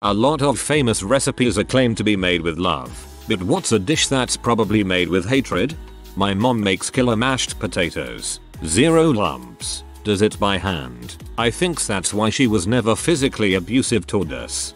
A lot of famous recipes are claimed to be made with love, but what's a dish that's probably made with hatred? My mom makes killer mashed potatoes. 0 lumps. Does it by hand. I think that's why she was never physically abusive toward us.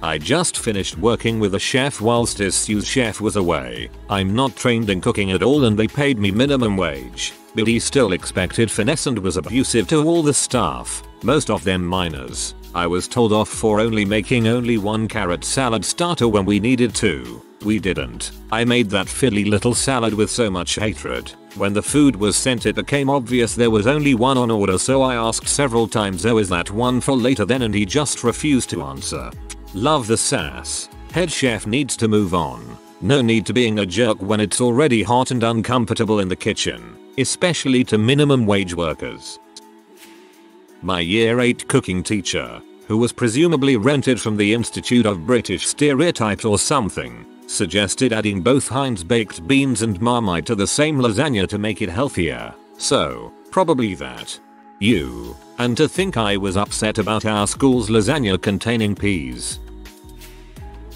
I just finished working with a chef whilst his sous chef was away. I'm not trained in cooking at all and they paid me minimum wage, but he still expected finesse and was abusive to all the staff, most of them minors. I was told off for making only 1 carrot salad starter when we needed 2. We didn't. I made that fiddly little salad with so much hatred. When the food was sent it became obvious there was only 1 on order, so I asked several times, oh is that 1 for later then, and he just refused to answer. Love the sass. Head chef needs to move on. No need to being a jerk when it's already hot and uncomfortable in the kitchen, especially to minimum wage workers. My year 8 cooking teacher, who was presumably rented from the Institute of British Stereotypes or something, suggested adding both Heinz baked beans and Marmite to the same lasagna to make it healthier. So, probably that. And to think I was upset about our school's lasagna containing peas.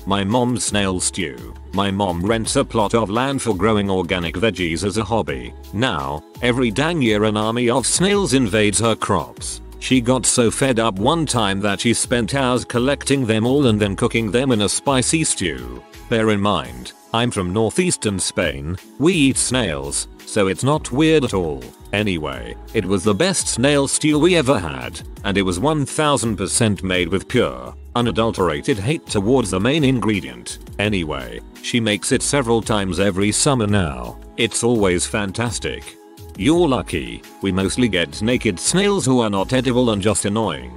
My mom's snail stew. My mom rents a plot of land for growing organic veggies as a hobby. Now, every dang year an army of snails invades her crops. She got so fed up one time that she spent hours collecting them all and then cooking them in a spicy stew. Bear in mind, I'm from northeastern Spain, we eat snails, so it's not weird at all. Anyway, it was the best snail stew we ever had, and it was 1000% made with pure, unadulterated hate towards the main ingredient. Anyway, she makes it several times every summer now. It's always fantastic. You're lucky, we mostly get naked snails who are not edible and just annoying.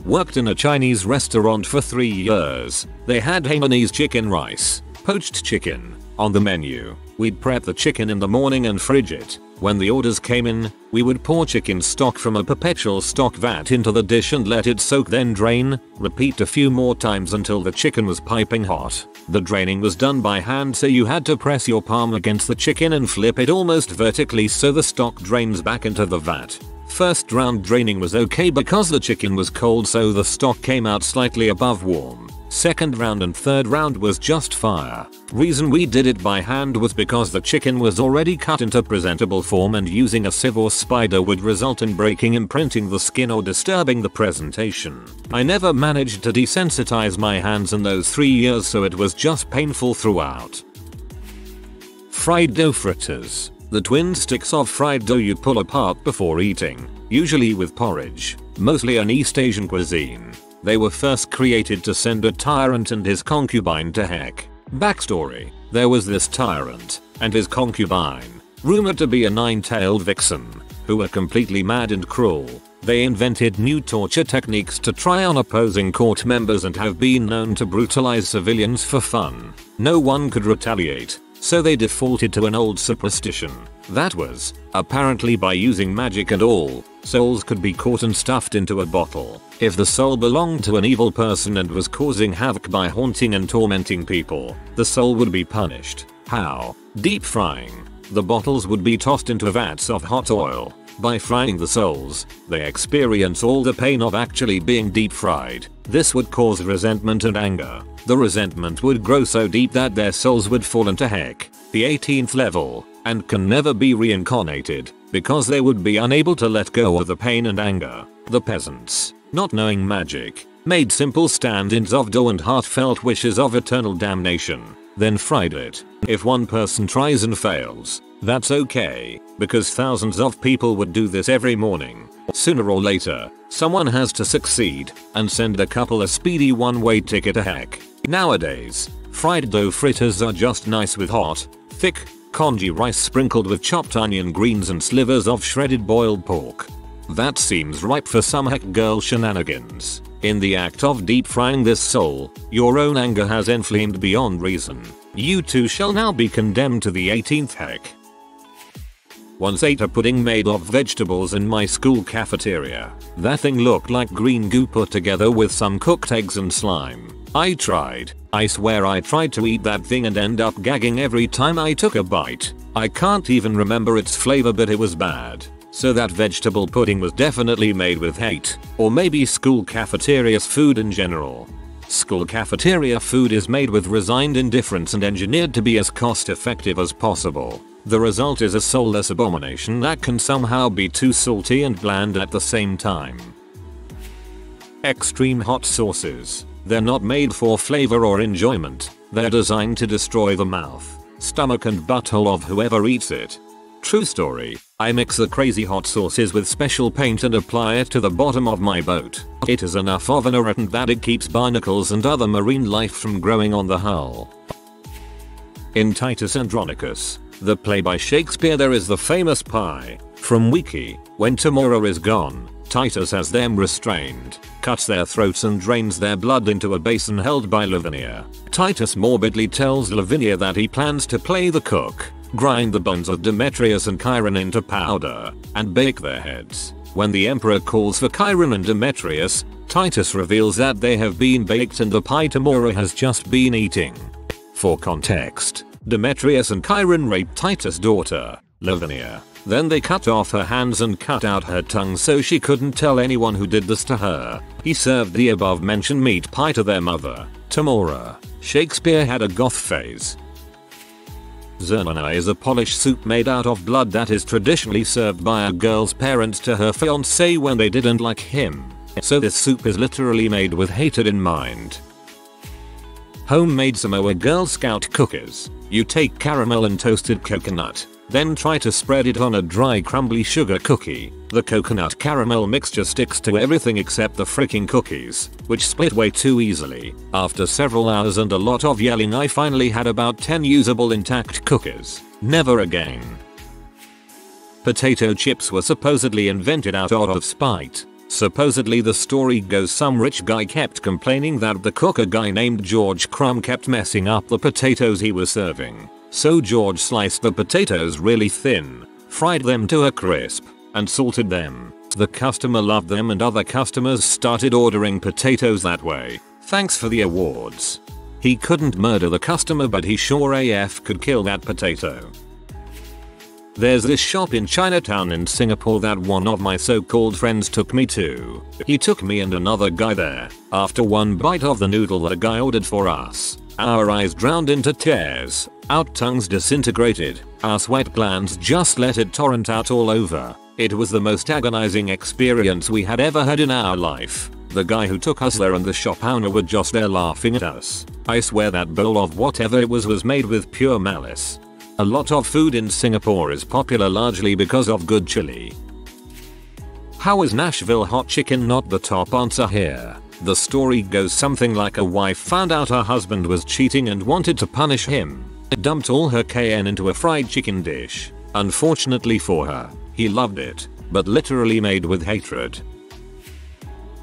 Worked in a Chinese restaurant for 3 years. They had Hainanese chicken rice, poached chicken, on the menu. We'd prep the chicken in the morning and fridge it. When the orders came in, we would pour chicken stock from a perpetual stock vat into the dish and let it soak, then drain, repeat a few more times until the chicken was piping hot. The draining was done by hand, so you had to press your palm against the chicken and flip it almost vertically so the stock drains back into the vat. First round draining was okay because the chicken was cold, so the stock came out slightly above warm. Second round and third round was just fire. Reason we did it by hand was because the chicken was already cut into presentable form and using a sieve or spider would result in breaking, imprinting the skin or disturbing the presentation. I never managed to desensitize my hands in those 3 years, so it was just painful throughout. Fried dough fritters. The twin sticks of fried dough you pull apart before eating, usually with porridge, mostly an East Asian cuisine. They were first created to send a tyrant and his concubine to heck. Backstory: there was this tyrant and his concubine, rumored to be a 9-tailed vixen, who were completely mad and cruel. They invented new torture techniques to try on opposing court members and have been known to brutalize civilians for fun. No one could retaliate, so they defaulted to an old superstition. That was, apparently by using magic and all, souls could be caught and stuffed into a bottle. If the soul belonged to an evil person and was causing havoc by haunting and tormenting people, the soul would be punished. How? Deep frying. The bottles would be tossed into vats of hot oil. By frying the souls, they experience all the pain of actually being deep fried. This would cause resentment and anger. The resentment would grow so deep that their souls would fall into heck, the 18th level, and can never be reincarnated, because they would be unable to let go of the pain and anger. The peasants, not knowing magic, made simple stand-ins of dough and heartfelt wishes of eternal damnation, then fried it. If one person tries and fails, that's okay, because thousands of people would do this every morning. Sooner or later, someone has to succeed and send a couple a speedy one-way ticket to heck. Nowadays, fried dough fritters are just nice with hot, thick, congee rice sprinkled with chopped onion greens and slivers of shredded boiled pork. That seems ripe for some heck girl shenanigans. In the act of deep frying this soul, your own anger has inflamed beyond reason. You too shall now be condemned to the 18th heck. Once ate a pudding made of vegetables in my school cafeteria. That thing looked like green goo put together with some cooked eggs and slime. I swear I tried to eat that thing and end up gagging every time I took a bite. I can't even remember its flavor, but it was bad. So that vegetable pudding was definitely made with hate, or maybe school cafeteria's food in general. School cafeteria food is made with resigned indifference and engineered to be as cost effective as possible. The result is a soulless abomination that can somehow be too salty and bland at the same time. Extreme hot sauces. They're not made for flavor or enjoyment. They're designed to destroy the mouth, stomach and butthole of whoever eats it. True story. I mix the crazy hot sauces with special paint and apply it to the bottom of my boat. It is enough of an irritant that it keeps barnacles and other marine life from growing on the hull. In Titus Andronicus, the play by Shakespeare, there is the famous pie. From Wiki, when tomorrow is gone, Titus has them restrained, cuts their throats and drains their blood into a basin held by Lavinia. Titus morbidly tells Lavinia that he plans to play the cook, grind the bones of Demetrius and Chiron into powder, and bake their heads. When the emperor calls for Chiron and Demetrius, Titus reveals that they have been baked and the pie Tamora has just been eating. For context, Demetrius and Chiron raped Titus' daughter, Lavinia. Then they cut off her hands and cut out her tongue so she couldn't tell anyone who did this to her. He served the above mentioned meat pie to their mother, Tamora. Shakespeare had a goth phase. Zermina is a Polish soup made out of blood that is traditionally served by a girl's parents to her fiancé when they didn't like him. So this soup is literally made with hatred in mind. Homemade Samoa Girl Scout cookies. You take caramel and toasted coconut, then try to spread it on a dry crumbly sugar cookie. The coconut caramel mixture sticks to everything except the freaking cookies, which split way too easily. After several hours and a lot of yelling, I finally had about 10 usable intact cookies. Never again. Potato chips were supposedly invented out of spite. Supposedly the story goes some rich guy kept complaining that the cook, a guy named George Crumb, kept messing up the potatoes he was serving. So George sliced the potatoes really thin, fried them to a crisp, and salted them. The customer loved them and other customers started ordering potatoes that way. Thanks for the awards. He couldn't murder the customer, but he sure AF could kill that potato. There's this shop in Chinatown in Singapore that one of my so-called friends took me to. He took me and another guy there. After one bite of the noodle the guy ordered for us, our eyes drowned into tears, our tongues disintegrated, our sweat glands just let it torrent out all over. It was the most agonizing experience we had ever had in our life. The guy who took us there and the shop owner were just there laughing at us. I swear that bowl of whatever it was made with pure malice. A lot of food in Singapore is popular largely because of good chili. How is Nashville hot chicken not the top answer here? The story goes something like a wife found out her husband was cheating and wanted to punish him. Dumped all her cayenne into a fried chicken dish. Unfortunately for her, he loved it, but literally made with hatred.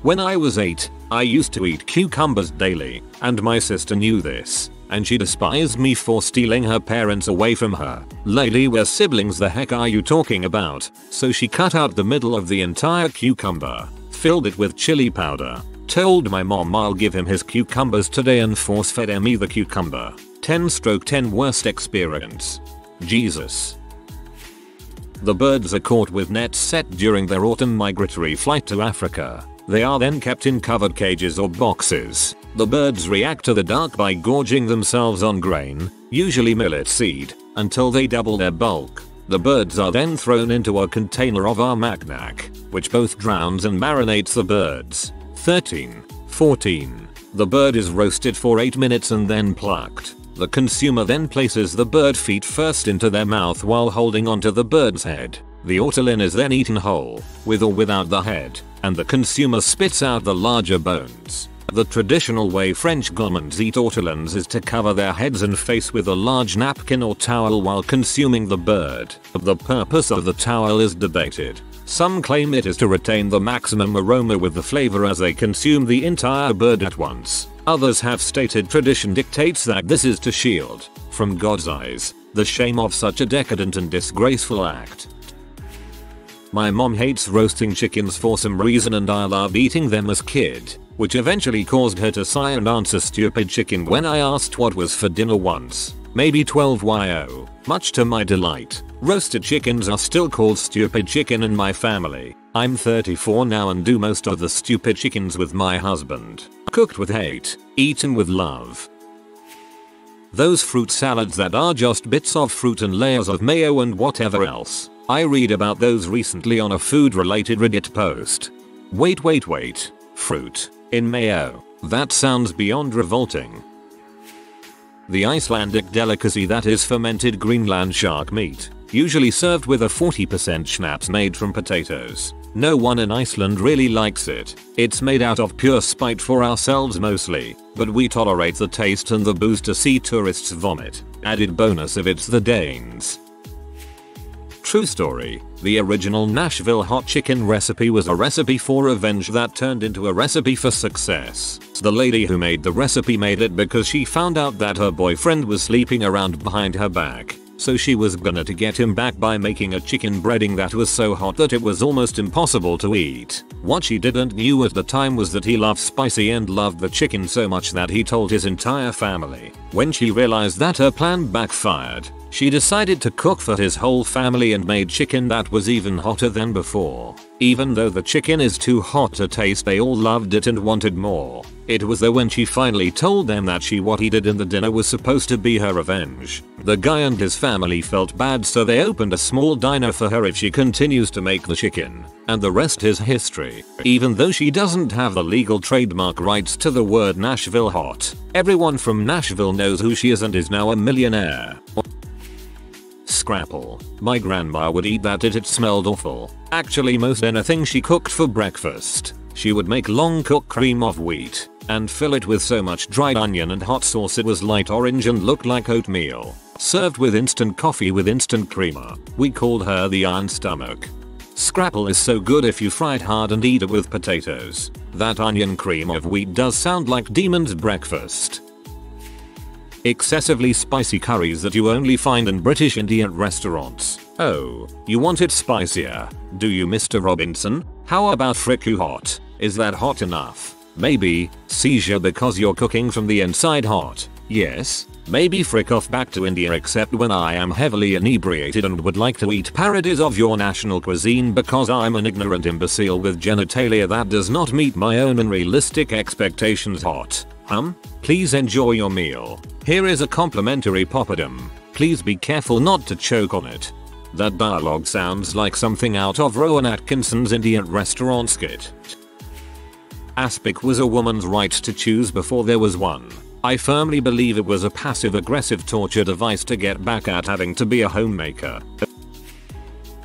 When I was 8, I used to eat cucumbers daily, and my sister knew this, and she despised me for stealing her parents away from her. Lady, we're siblings, the heck are you talking about? So she cut out the middle of the entire cucumber, filled it with chili powder, told my mom I'll give him his cucumbers today, and force-fed me the cucumber. 10/10 worst experience. Jesus. The birds are caught with nets set during their autumn migratory flight to Africa. They are then kept in covered cages or boxes. The birds react to the dark by gorging themselves on grain, usually millet seed, until they double their bulk. The birds are then thrown into a container of armagnac, which both drowns and marinates the birds. 13/14. The bird is roasted for 8 minutes and then plucked. The consumer then places the bird feet first into their mouth while holding onto the bird's head. The ortolan is then eaten whole, with or without the head, and the consumer spits out the larger bones. The traditional way French gourmands eat ortolans is to cover their heads and face with a large napkin or towel while consuming the bird. The purpose of the towel is debated. Some claim it is to retain the maximum aroma with the flavor as they consume the entire bird at once. Others have stated tradition dictates that this is to shield, from God's eyes, the shame of such a decadent and disgraceful act. My mom hates roasting chickens for some reason, and I loved eating them as kid, which eventually caused her to sigh and answer stupid chicken when I asked what was for dinner once. maybe 12 yo. Much to my delight, roasted chickens are still called stupid chicken in my family. I'm 34 now and do most of the stupid chickens with my husband. Cooked with hate, eaten with love. Those fruit salads that are just bits of fruit and layers of mayo and whatever else. I read about those recently on a food related Reddit post. Wait. Fruit in mayo. That sounds beyond revolting. The Icelandic delicacy that is fermented Greenland shark meat, usually served with a 40% schnapps made from potatoes. No one in Iceland really likes it. It's made out of pure spite for ourselves mostly, but we tolerate the taste and the booze to see tourists vomit. Added bonus if it's the Danes. True story, the original Nashville hot chicken recipe was a recipe for revenge that turned into a recipe for success. The lady who made the recipe made it because she found out that her boyfriend was sleeping around behind her back. So she was gonna to get him back by making a chicken breading that was so hot that it was almost impossible to eat. What she didn't knew at the time was that he loved spicy and loved the chicken so much that he told his entire family. When she realized that her plan backfired, she decided to cook for his whole family and made chicken that was even hotter than before. Even though the chicken is too hot to taste, they all loved it and wanted more. It was though when she finally told them that what he did in the dinner was supposed to be her revenge. The guy and his family felt bad, so they opened a small diner for her if she continues to make the chicken. And the rest is history. Even though she doesn't have the legal trademark rights to the word Nashville hot, everyone from Nashville knows who she is and is now a millionaire. Scrapple. My grandma would eat that it smelled awful. Actually most anything she cooked for breakfast. She would make long cooked cream of wheat and fill it with so much dried onion and hot sauce it was light orange and looked like oatmeal. Served with instant coffee with instant creamer. We called her the Iron Stomach. Scrapple is so good if you fry it hard and eat it with potatoes. That onion cream of wheat does sound like demon's breakfast. Excessively spicy curries that you only find in British Indian restaurants. Oh, you want it spicier, do you, Mr. Robinson? How about friku hot? Is that hot enough? Maybe. Seizure because you're cooking from the inside hot. Yes. Maybe frick off back to India, except when I am heavily inebriated and would like to eat parodies of your national cuisine because I'm an ignorant imbecile with genitalia that does not meet my own unrealistic expectations. Hot. Please enjoy your meal. Here is a complimentary poppadom. Please be careful not to choke on it. That dialogue sounds like something out of Rowan Atkinson's Indian restaurant skit. Aspic was a woman's right to choose before there was one. I firmly believe it was a passive-aggressive torture device to get back at having to be a homemaker.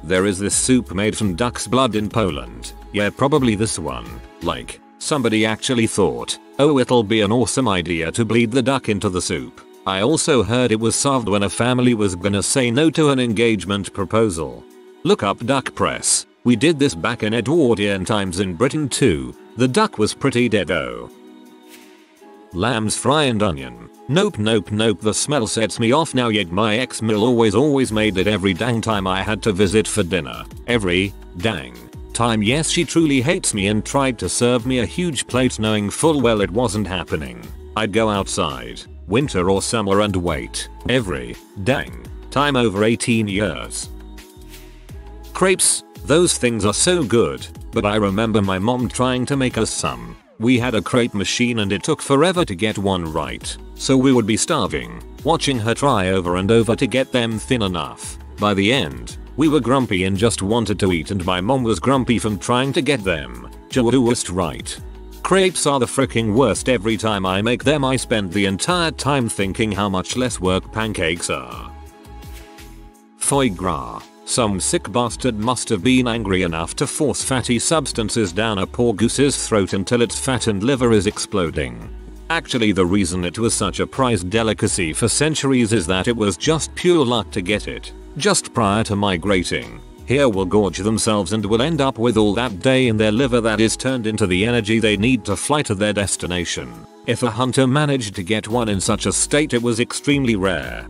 There is this soup made from duck's blood in Poland. Yeah, probably this one. Like, somebody actually thought, oh, it'll be an awesome idea to bleed the duck into the soup. I also heard it was served when a family was gonna say no to an engagement proposal. Look up duck press. We did this back in Edwardian times in Britain too. The duck was pretty dead though. Lamb's fry and onion. Nope, the smell sets me off now, yet my ex-mill always made it every dang time I had to visit for dinner. Every dang time. Yes, she truly hates me and tried to serve me a huge plate knowing full well it wasn't happening. I'd go outside, winter or summer, and wait. Every dang time over 18 years. Crepes, those things are so good, but I remember my mom trying to make us some. We had a crepe machine and it took forever to get one right, so we would be starving, watching her try over and over to get them thin enough. By the end, we were grumpy and just wanted to eat, and my mom was grumpy from trying to get them just right. Crepes are the freaking worst. Every time I make them I spend the entire time thinking how much less work pancakes are. Foie gras. Some sick bastard must have been angry enough to force fatty substances down a poor goose's throat until its fat and liver is exploding. Actually, the reason it was such a prized delicacy for centuries is that it was just pure luck to get it just prior to migrating. Here will gorge themselves and will end up with all that day in their liver that is turned into the energy they need to fly to their destination. If a hunter managed to get one in such a state, it was extremely rare.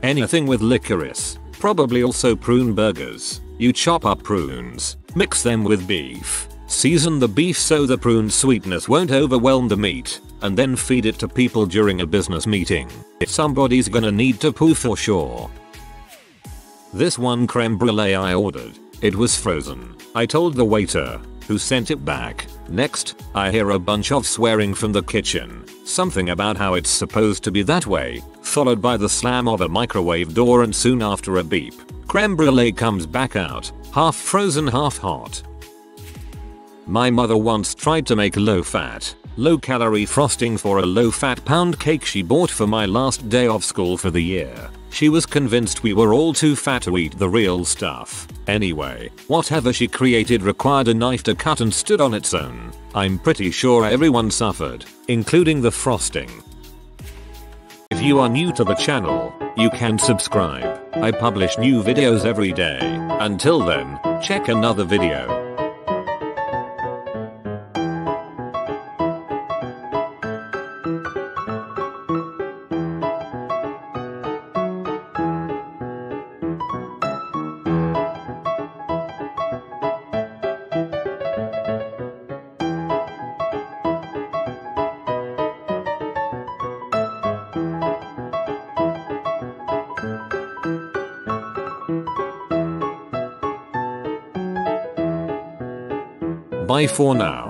Anything with licorice. Probably also prune burgers. You chop up prunes, mix them with beef, season the beef so the prune sweetness won't overwhelm the meat, and then feed it to people during a business meeting. Somebody's gonna need to poo for sure. This one creme brulee I ordered. It was frozen. I told the waiter, who sent it back. Next, I hear a bunch of swearing from the kitchen. Something about how it's supposed to be that way, followed by the slam of a microwave door and soon after a beep. Creme brulee comes back out, half frozen half hot. My mother once tried to make low-fat, low-calorie frosting for a low-fat pound cake she bought for my last day of school for the year. She was convinced we were all too fat to eat the real stuff. Anyway, whatever she created required a knife to cut and stood on its own. I'm pretty sure everyone suffered, including the frosting. If you are new to the channel, you can subscribe. I publish new videos every day. Until then, check another video. Bye for now.